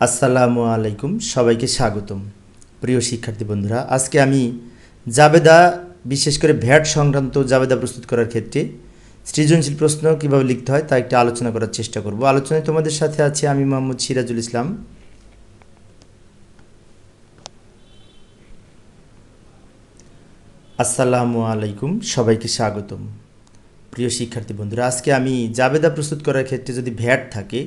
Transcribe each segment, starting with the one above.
আসসালামু আলাইকুম, সবাইকে স্বাগতম। প্রিয় শিক্ষার্থী বন্ধুরা, আজকে আমি জাবেদা, বিশেষ করে ভ্যাট সংক্রান্ত জাবেদা প্রস্তুত করার ক্ষেত্রে সৃজনশীল প্রশ্ন কীভাবে লিখতে হয় তা একটু আলোচনা করার চেষ্টা করব। আলোচনায় তোমাদের সাথে আছি আমি মোহাম্মদ সিরাজুল ইসলাম। আসসালামু আলাইকুম, সবাইকে স্বাগতম। প্রিয় শিক্ষার্থী বন্ধুরা, আজকে আমি জাবেদা প্রস্তুত করার ক্ষেত্রে যদি ভ্যাট থাকে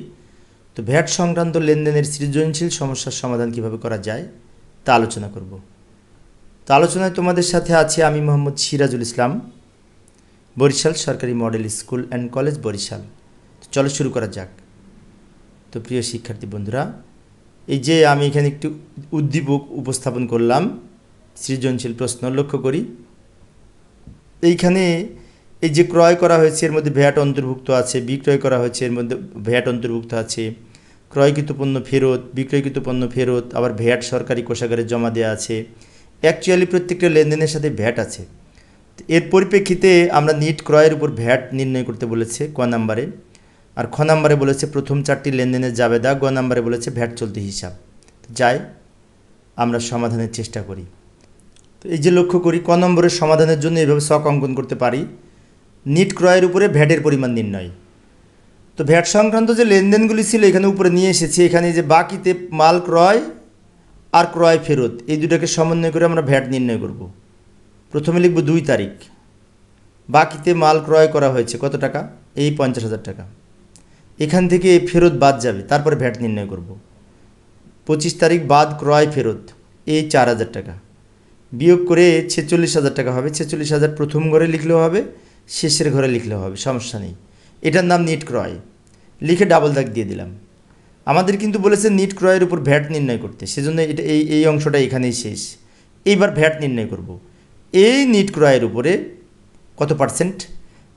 তো ভ্যাট সংক্রান্ত লেনদেনের সৃজনশীল সমস্যার সমাধান কিভাবে করা যায় তা আলোচনা করব। তো আলোচনায় তোমাদের সাথে আছি আমি মোহাম্মদ সিরাজুল ইসলাম, বরিশাল সরকারি model school and college, Barishal. তো চলো শুরু করা যাক। তো প্রিয় শিক্ষার্থী বন্ধুরা, এই যে আমি এখানে একটু উদ্দীপক উপস্থাপন করলাম, সৃজনশীল প্রশ্ন লক্ষ্য করি। এইখানে এই যে ক্রয় করা হয়েছে এর মধ্যে ভ্যাট অন্তর্ভুক্ত আছে, বিক্রয় করা হয়েছে এর মধ্যে ভ্যাট অন্তর্ভুক্ত আছে, ক্রয়কৃত পণ্য ফেরত, বিক্রয়কৃত পণ্য ফেরত, আবার ভ্যাট সরকারি কোষাগারে জমা দেওয়া আছে। অ্যাকচুয়ালি প্রত্যেকটা লেনদেনের সাথে ভ্যাট আছে। এর পরিপ্রেক্ষিতে আমরা নিট ক্রয়ের উপর ভ্যাট নির্ণয় করতে বলেছে ক নাম্বারে, আর খ নাম্বারে বলেছে প্রথম 4টি লেনদেনের জাবেদা, গ নাম্বারে বলেছে ভ্যাট চলতি হিসাব। যাই আমরা সমাধানের চেষ্টা করি। তো এই যে লক্ষ্য করি, ক নম্বরের সমাধানের জন্য এভাবে ছক অঙ্কন করতে পারি। নিট ক্রয়ের উপরে ভ্যাটের পরিমাণ নির্ণয়। তো ভ্যাট সংক্রান্ত যে লেনদেনগুলি ছিল এখানে উপরে নিয়ে এসেছি। এখানে যে বাকিতে মাল ক্রয় আর ক্রয় ফেরত, এই দুটাকে সমন্বয় করে আমরা ভ্যাট নির্ণয় করব। প্রথমে লিখব 2 তারিখ, বাকিতে মাল ক্রয় করা হয়েছে কত টাকা, এই 50,000 টাকা। এখান থেকে ফেরত বাদ যাবে, তারপরে ভ্যাট নির্ণয় করব। 25 তারিখ বাদ ক্রয় ফেরত, এই 4,000 টাকা। বিয়োগ করে 46,000 টাকা হবে। 46,000 প্রথম ঘরে লিখলেও হবে, শেষের ঘরে লিখলেও হবে, সমস্যা নেই। এটার নাম নিট ক্রয়। লিখে ডাবল দাগ দিয়ে দিলাম। আমাদের কিন্তু বলেছে নিট ক্রয়ের উপর ভ্যাট নির্ণয় করতে, সেজন্য এটা এই অংশটা এখানেই শেষ। এইবার ভ্যাট নির্ণয় করব। এই নিট ক্রয়ের উপরে কত পার্সেন্ট,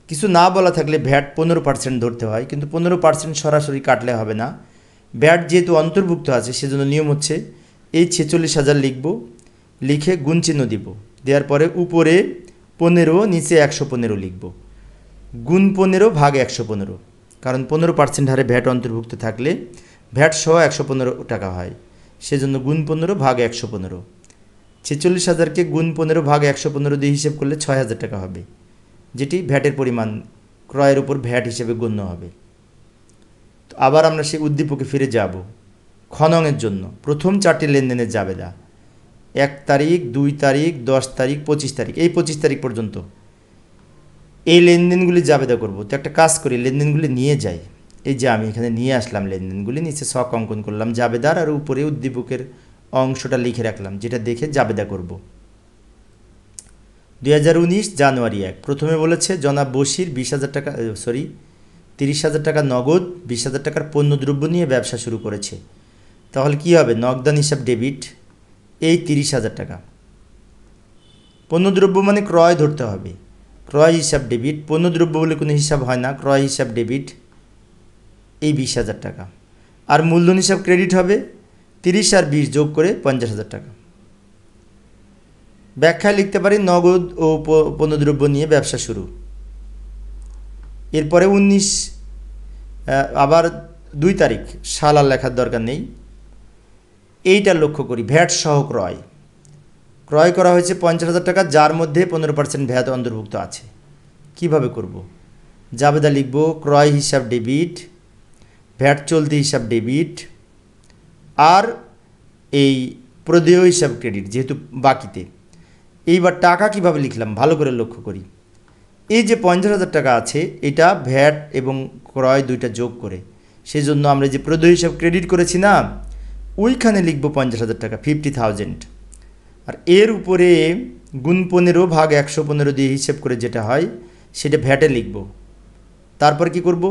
কিছু না বলা থাকলে ভ্যাট 15% ধরতে হয়, কিন্তু 15% সরাসরি কাটলে হবে না। ভ্যাট যেহেতু অন্তর্ভুক্ত আছে সেজন্য নিয়ম হচ্ছে এই 46,000 লিখব, লিখে গুণ চিহ্ন দিব, দেওয়ার পরে উপরে 15, নিচে 115 লিখব। গুণ 15 ভাগ 115, কারণ 15% হারে ভ্যাট অন্তর্ভুক্ত থাকলে ভ্যাট সহ 115 টাকা হয়, সেজন্য গুণ 15 ভাগ 115। 46,000কে গুণ 15 ভাগ 115 দিয়ে হিসেব করলে 6,000 টাকা হবে, যেটি ভ্যাটের পরিমাণ ক্রয়ের উপর ভ্যাট হিসেবে গণ্য হবে। তো আবার আমরা সেই উদ্দীপকে ফিরে যাব। খননের জন্য প্রথম 4টি লেনদেনের জাবেদা, 1 তারিখ, 2 তারিখ, 10 তারিখ, 25 তারিখ, এই 25 তারিখ পর্যন্ত এই লেনদেনগুলি জাবেদা করব। তো একটা কাজ করি, লেনদেনগুলি নিয়ে যাই। এই যে আমি এখানে নিয়ে আসলাম লেনদেনগুলি, নিচে ছক অঙ্কন করলাম জাবেদার, আর উপরে উদ্দীপকের অংশটা লিখে রাখলাম, যেটা দেখে জাবেদা করব। 2019 জানুয়ারি 1, প্রথমে বলেছে জনাব বশির 20,000 টাকা 30,000 টাকা নগদ, 20,000 টাকার পণ্যদ্রব্য নিয়ে ব্যবসা শুরু করেছে। তাহলে কি হবে, নগদান হিসাব ডেবিট, এই 30,000 টাকা। পণ্যদ্রব্য মানে ক্রয় ধরতে হবে, ক্রয় হিসাব ডেবিট। পণ্যদ্রব্য বলে কোনো হিসাব হয় না, ক্রয় হিসাব ডেবিট, এই 20,000 টাকা। আর মূলধন হিসাব ক্রেডিট হবে, 30 আর 20 যোগ করে 50,000 টাকা। ব্যাখ্যায় লিখতে পারি নগদ ও পণ্যদ্রব্য নিয়ে ব্যবসা শুরু। এরপরে 19, আবার 2 তারিখ, সাল আর লেখার দরকার নেই। এইটা লক্ষ্য করি, ভ্যাট সহ ক্রয়, ক্রয় করা হয়েছে 50,000 টাকা, যার মধ্যে 15% ভ্যাট অন্তর্ভুক্ত আছে। কিভাবে করব, জাবেদা লিখব ক্রয় হিসাব ডেবিট, ভ্যাট চলতি হিসাব ডেবিট, আর এই প্রদেয় হিসাব ক্রেডিট, যেহেতু বাকিতে। এইবার টাকা কিভাবে লিখলাম ভালো করে লক্ষ্য করি। এই যে 50,000 টাকা আছে, এটা ভ্যাট এবং ক্রয় দুইটা যোগ করে, সেই জন্য আমরা যে প্রদেয় হিসাব ক্রেডিট করেছি না, ওইখানে লিখব 50,000 টাকা, 50,000। আর এর উপরে গুণ 15 ভাগ 115 দিয়ে হিসেব করে যেটা হয় সেটা ভ্যাটে লিখব। তারপর কি করব,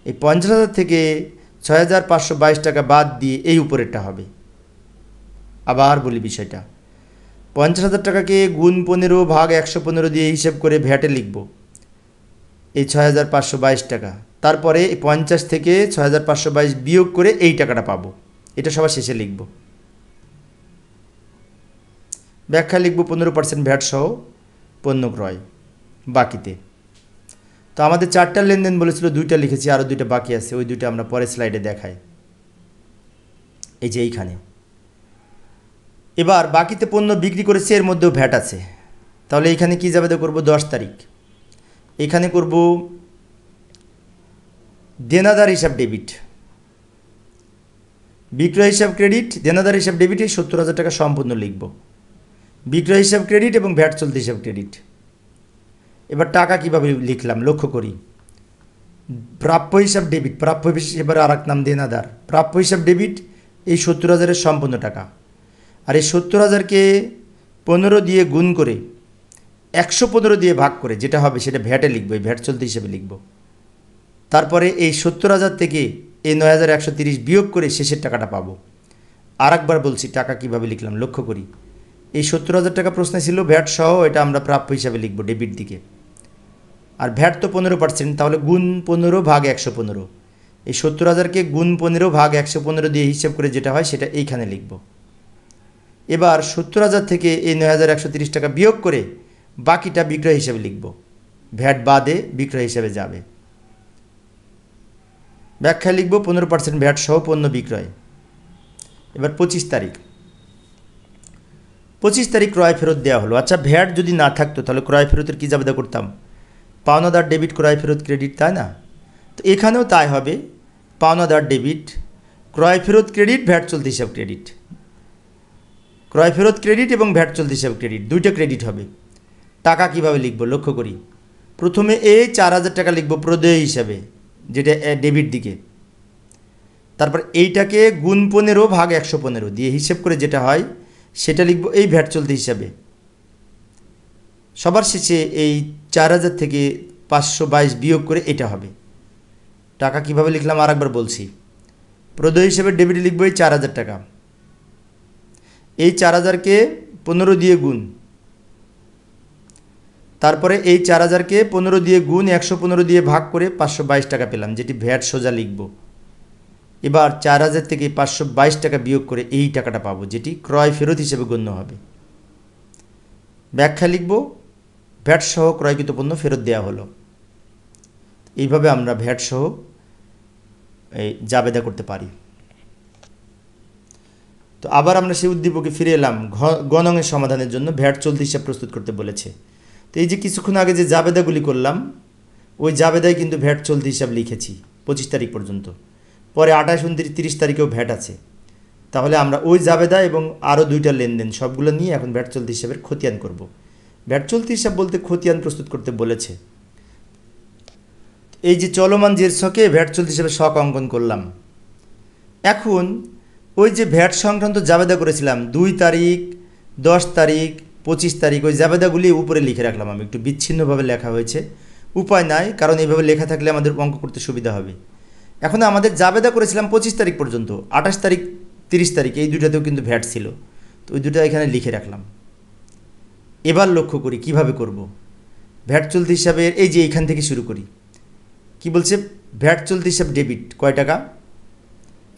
এই 50,000 থেকে 6,522 টাকা বাদ দিয়ে এই উপরেরটা হবে। আবার বলি বিষয়টা, 50,000 টাকাকে গুণ 15 ভাগ 115 দিয়ে হিসেব করে ভ্যাটে লিখব, এই 6,522 টাকা। তারপরে 50 থেকে 6,522 বিয়োগ করে এই টাকাটা পাবো, এটা সবার শেষে লিখব। ব্যাখ্যা লিখব 15% ভ্যাট সহ পণ্য ক্রয় বাকিতে। তো আমাদের 4টা লেনদেন বলেছিল, 2টা লিখেছি, আরও 2টা বাকি আছে, ওই 2টা আমরা পরের স্লাইডে দেখাই। এই যে এইখানে। এবার বাকিতে পণ্য বিক্রি করেছে, এর মধ্যেও ভ্যাট আছে, তাহলে এইখানে কী জাবেদা করব? 10 তারিখ। এখানে করব দেনাদার হিসাব ডেবিট, বিক্রয় হিসাব ক্রেডিট, দেনাদার হিসাব ডেবিট, এই 70,000 টাকা সম্পূর্ণ লিখব। বিক্রয় হিসাব ক্রেডিট এবং ভ্যাট চলতি হিসাব ক্রেডিট। এবার টাকা কীভাবে লিখলাম লক্ষ্য করি। প্রাপ্য হিসাব ডেবিট, প্রাপ্য হিসাবের আর এক নাম দেনাদার। প্রাপ্য হিসাব ডেবিট, এই 70,000-এর সম্পূর্ণ টাকা। আর এই 70,000-কে 15 দিয়ে গুণ করে 115 দিয়ে ভাগ করে যেটা হবে সেটা ভ্যাটে লিখবো, এই ভ্যাট চলতি হিসাবে লিখব। তারপরে এই 70,000 থেকে এই 9,130 বিয়োগ করে শেষের টাকাটা পাবো। আর একবার বলছি টাকা কীভাবে লিখলাম লক্ষ্য করি। এই 70,000 টাকা প্রশ্নে ছিল ভ্যাট সহ, এটা আমরা প্রাপ্য হিসাবে লিখব ডেবিট দিকে। আর ভ্যাট তো 15%, তাহলে গুণ 15 ভাগ 115। এই 70,000-কে গুণ 15 ভাগ 115 দিয়ে হিসাব করে যেটা হয় সেটা এইখানে লিখব। এবার 70,000 থেকে এই 9,130 টাকা বিয়োগ করে বাকিটা বিক্রয় হিসাবে লিখব, ভ্যাট বাদে বিক্রয় হিসাবে যাবে। ব্যাখ্যায় লিখব 15% ভ্যাট সহ পণ্য বিক্রয়। এবার 25 তারিখ। 25 তারিখ ক্রয় ফেরত দেওয়া হলো। আচ্ছা, ভ্যাট যদি না থাকতো তাহলে ক্রয় ফেরতের কী জাবেদা করতাম? পাওনাদার ডেবিট, ক্রয় ফেরত ক্রেডিট, তাই না? তো এখানেও তাই হবে, পাওনাদার ডেবিট, ক্রয় ফেরত ক্রেডিট, ভ্যাট চলতি হিসাব ক্রেডিট। ক্রয় ফেরত ক্রেডিট এবং ভ্যাট চলতি হিসাব ক্রেডিট, দুইটা ক্রেডিট হবে। টাকা কিভাবে লিখব লক্ষ্য করি। প্রথমে এই 4,000 টাকা লিখব প্রদেয় হিসাবে, যেটা ডেবিট দিকে। তারপর এইটাকে গুণ 15 ভাগ 115 দিয়ে হিসেব করে যেটা হয় সেটা লিখব এই ভ্যাট চলতি হিসাবে। সবার শেষে এই 4,000 থেকে 522 বিয়োগ করে এটা হবে। টাকা কিভাবে লিখলাম আর একবার বলছি। প্রদেয় হিসাবে ডেবিট লিখব এই 4,000 টাকা। এই 4,000-কে 15 দিয়ে গুণ, তারপরে এই 4,000-কে 15 দিয়ে গুণ 115 দিয়ে ভাগ করে 522 টাকা পেলাম, যেটি ভ্যাট সোজা লিখব। এবার 4,000 থেকে 522 টাকা বিয়োগ করে এই টাকাটা পাবো, যেটি ক্রয় ফেরত হিসেবে গণ্য হবে। ব্যাখ্যা লিখব ভ্যাট সহ ক্রয়কৃত পণ্য ফেরত দেওয়া হলো। এইভাবে আমরা ভ্যাট সহ এই জাবেদা করতে পারি। তো আবার আমরা সেই উদ্দীপকে ফিরে এলাম। গণনের সমাধানের জন্য ভ্যাট চলতি হিসাব প্রস্তুত করতে বলেছে। তো এই যে কিছুক্ষণ আগে যে জাবেদাগুলি করলাম, ওই জাবেদায় কিন্তু ভ্যাট চলতি হিসাব লিখেছি 25 তারিখ পর্যন্ত। পরে 28, 29, 30 তারিখেও ভ্যাট আছে। তাহলে আমরা ওই জাবেদা এবং আরও 2টা লেনদেন সবগুলো নিয়ে এখন ভ্যাট চলতি হিসাবের খতিয়ান করব। ভ্যাট চলতি হিসাব বলতে খতিয়ান প্রস্তুত করতে বলেছে। এই যে চলমান জের ছকে ভ্যাট চলতি হিসাবে ছক অঙ্কন করলাম। এখন ওই যে ভ্যাট সংক্রান্ত জাবেদা করেছিলাম 2 তারিখ, 10 তারিখ, 25 তারিখ, ওই জাবেদাগুলি উপরে লিখে রাখলাম। আমি একটু বিচ্ছিন্নভাবে লেখা হয়েছে, উপায় নাই, কারণ এইভাবে লেখা থাকলে আমাদের অঙ্ক করতে সুবিধা হবে। এখন আমাদের জাবেদা করেছিলাম 25 তারিখ পর্যন্ত, 28 তারিখ, 30 তারিখ, এই দুটাতেও কিন্তু ভ্যাট ছিল, তো ওই দুটো এখানে লিখে রাখলাম। এবার লক্ষ্য করি কিভাবে করব। ভ্যাট চলতি হিসাবের এই যে এইখান থেকে শুরু করি। কি বলছে? ভ্যাট চলতি হিসাব ডেবিট কয় টাকা?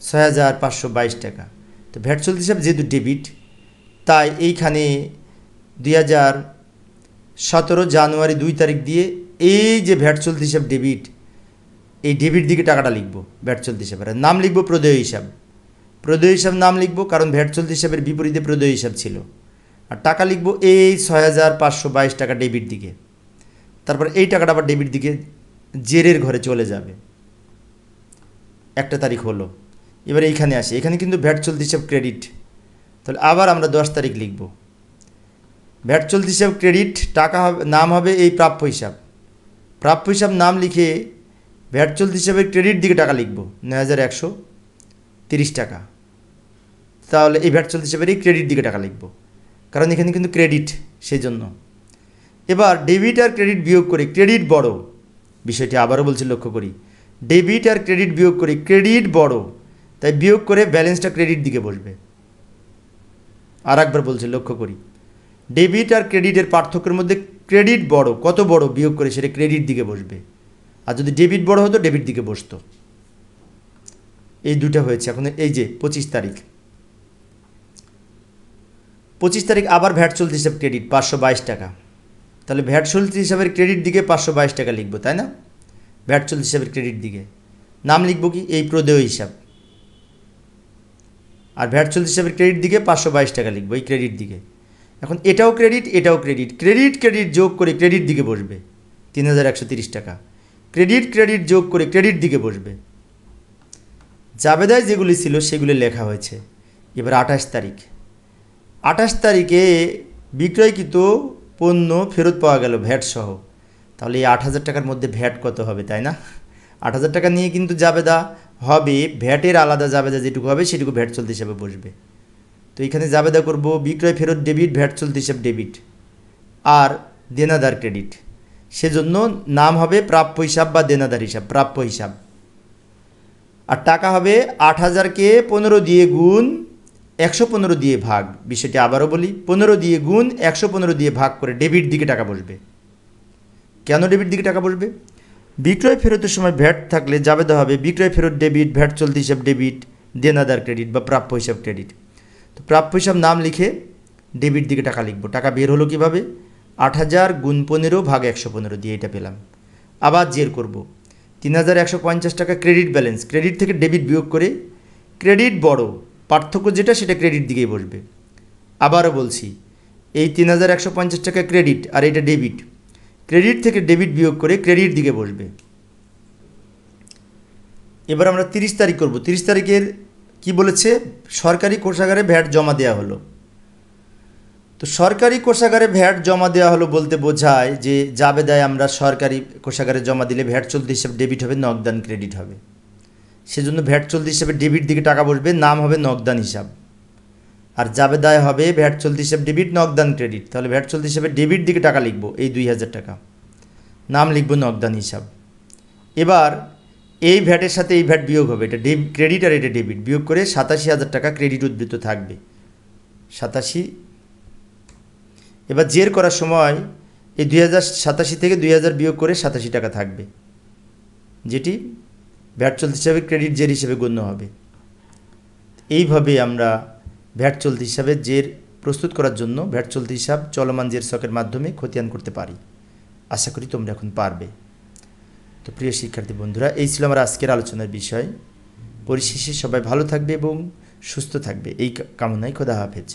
6,522 টাকা। তো ভ্যাট চলতি হিসাব যেহেতু ডেবিট, তাই এইখানে 2017 জানুয়ারি 2 তারিখ দিয়ে এই যে ভ্যাট চলতি হিসাব ডেবিট, এই ডেবিট দিকে টাকাটা লিখব ভ্যাট চলতি হিসাবের। নাম লিখব প্রদেয় হিসাব। প্রদেয় হিসাব নাম লিখব, কারণ ভ্যাট চলতি হিসাবের বিপরীতে প্রদেয় হিসাব ছিল। আর টাকা লিখব এই 6,522 টাকা ডেবিট দিকে। তারপর এই টাকাটা আবার ডেবিট দিকে জেরের ঘরে চলে যাবে। একটা তারিখ হলো। এবার এইখানে আসি, এখানে কিন্তু ভ্যাট চলতি হিসাব ক্রেডিট। তাহলে আবার আমরা 10 তারিখ লিখব। ভ্যাট চলতি হিসাব ক্রেডিট, টাকা হবে, নাম হবে এই প্রাপ্য হিসাব। প্রাপ্য হিসাব নাম লিখে ভ্যাট চলতি হিসাবের ক্রেডিট দিকে টাকা লিখব 9,130 টাকা। তাহলে এই ভ্যাট চলতি হিসাবের এই ক্রেডিট দিকে টাকা লিখব, কারণ এখানে কিন্তু ক্রেডিট, সেই জন্য। এবার ডেবিট আর ক্রেডিট বিয়োগ করে ক্রেডিট বড়, বিষয়টি আবারও বলছি লক্ষ্য করি। ডেবিট আর ক্রেডিট বিয়োগ করে ক্রেডিট বড়, তাই বিয়োগ করে ব্যালেন্সটা ক্রেডিট দিকে বসবে। আর একবার বলছি লক্ষ্য করি, ডেবিট আর ক্রেডিটের পার্থক্যের মধ্যে ক্রেডিট বড়, কত বড় বিয়োগ করে সেটা ক্রেডিট দিকে বসবে। আর যদি ডেবিট বড় হতো ডেবিট দিকে বসতো। এই দুটো হয়েছে। এখন এই যে 25 তারিখ, 25 তারিখ আবার ভ্যাট চলতি হিসাব ক্রেডিট 522 টাকা। তাহলে ভ্যাট চলতি হিসাবের ক্রেডিট দিকে 522 টাকা লিখবো, তাই না? ভ্যাট চলতি হিসাবের ক্রেডিট দিকে নাম লিখব কি এই প্রদেয় হিসাব। আর ভ্যাট চলতি হিসাবের ক্রেডিট দিকে 522 টাকা লিখবো এই ক্রেডিট দিকে। এখন এটাও ক্রেডিট এটাও ক্রেডিট, ক্রেডিট ক্রেডিট যোগ করে ক্রেডিট দিকে বসবে 3130 টাকা, ক্রেডিট ক্রেডিট যোগ করে ক্রেডিট দিকে বসবে। জাবেদায় যেগুলি ছিল সেগুলি লেখা হয়েছে। এবার 28 তারিখে বিক্রয়কৃত পণ্য ফেরত পাওয়া গেল ভ্যাট সহ। তাহলে এই 8,000 টাকার মধ্যে ভ্যাট কত হবে, তাই না? 8,000 টাকা নিয়ে কিন্তু জাবেদা হবে, ভ্যাটের আলাদা জাবেদা যেটুকু হবে সেটুকু ভ্যাট চলতি হিসাবে বসবে। তো এখানে জাবেদা করব বিক্রয় ফেরত ডেবিট, ভ্যাট চলতি হিসাব ডেবিট, আর দেনাদার ক্রেডিট। সেজন্য নাম হবে প্রাপ্য হিসাব বা দেনাদার হিসাব, প্রাপ্য হিসাব। আর টাকা হবে 8,000কে 15 দিয়ে গুণ 115 দিয়ে ভাগ। বিষয়টি আবারও বলি, 15 দিয়ে গুণ 115 দিয়ে ভাগ করে ডেবিট দিকে টাকা বসবে। কেন ডেবিট দিকে টাকা বসবে? বিক্রয় ফেরতের সময় ভ্যাট থাকলে জাবেদা হবে বিক্রয় ফেরত ডেবিট, ভ্যাট চলতি হিসাব ডেবিট, দেনাদার ক্রেডিট বা প্রাপ্য হিসাব ক্রেডিট। তো প্রাপ্য হিসাব নাম লিখে ডেবিট দিকে টাকা লিখব। টাকা বের হলো কীভাবে? 8,000 গুণ 15 ভাগ 115 দিয়ে এটা পেলাম। আবার জের করব 3,150 টাকা ক্রেডিট ব্যালেন্স, ক্রেডিট থেকে ডেবিট বিয়োগ করে ক্রেডিট বড়, পার্থক্য যেটা সেটা ক্রেডিট দিকেই বসবে। আবারও বলছি, এই 3,150 টাকা ক্রেডিট আর এটা ডেবিট, ক্রেডিট থেকে ডেবিট বিয়োগ করে ক্রেডিট দিকে বসবে। এবার আমরা 30 তারিখ করব। 30 তারিখের কি বলেছে? সরকারি কোষাগারে ভ্যাট জমা দেওয়া হলো। তো সরকারি কোষাগারে ভ্যাট জমা দেওয়া হলো বলতে বোঝায় যে জাবেদায় আমরা সরকারি কোষাগারে জমা দিলে ভ্যাট চলতি হিসাবে ডেবিট হবে, নগদান ক্রেডিট হবে। সেজন্য ভ্যাট চলতি হিসাবে ডেবিট দিকে টাকা বসবে, নাম হবে নগদান হিসাব। আর জাবেদায় হবে ভ্যাট চলতি হিসাব ডেবিট, নগদান ক্রেডিট। তাহলে ভ্যাট চলতি হিসাবে ডেবিট দিকে টাকা লিখব, এই 2,000 টাকা, নাম লিখব নগদান হিসাব। এবার এই ভ্যাটের সাথে এই ভ্যাট বিয়োগ হবে, এটা ক্রেডিট আর এটা ডেবিট, বিয়োগ করে 87,000 টাকা ক্রেডিট উদ্বৃত্ত থাকবে 87। এবার জের করার সময় এই 2,087 থেকে 2,000 বিয়োগ করে 87 টাকা থাকবে, যেটি ভ্যাট চলতি হিসাবে ক্রেডিট জের হিসেবে গণ্য হবে। এইভাবে আমরা ভ্যাট চলতি হিসাবে জের প্রস্তুত করার জন্য ভ্যাট চলতি হিসাব চলমান জের ছকের মাধ্যমে খতিয়ান করতে পারি। আশা করি তোমরা এখন পারবে। তো প্রিয় শিক্ষার্থী বন্ধুরা, এই ছিল আমার আজকের আলোচনার বিষয়। পরিশেষে সবাই ভালো থাকবে এবং সুস্থ থাকবে এই কামনায় খোদা হাফেজ।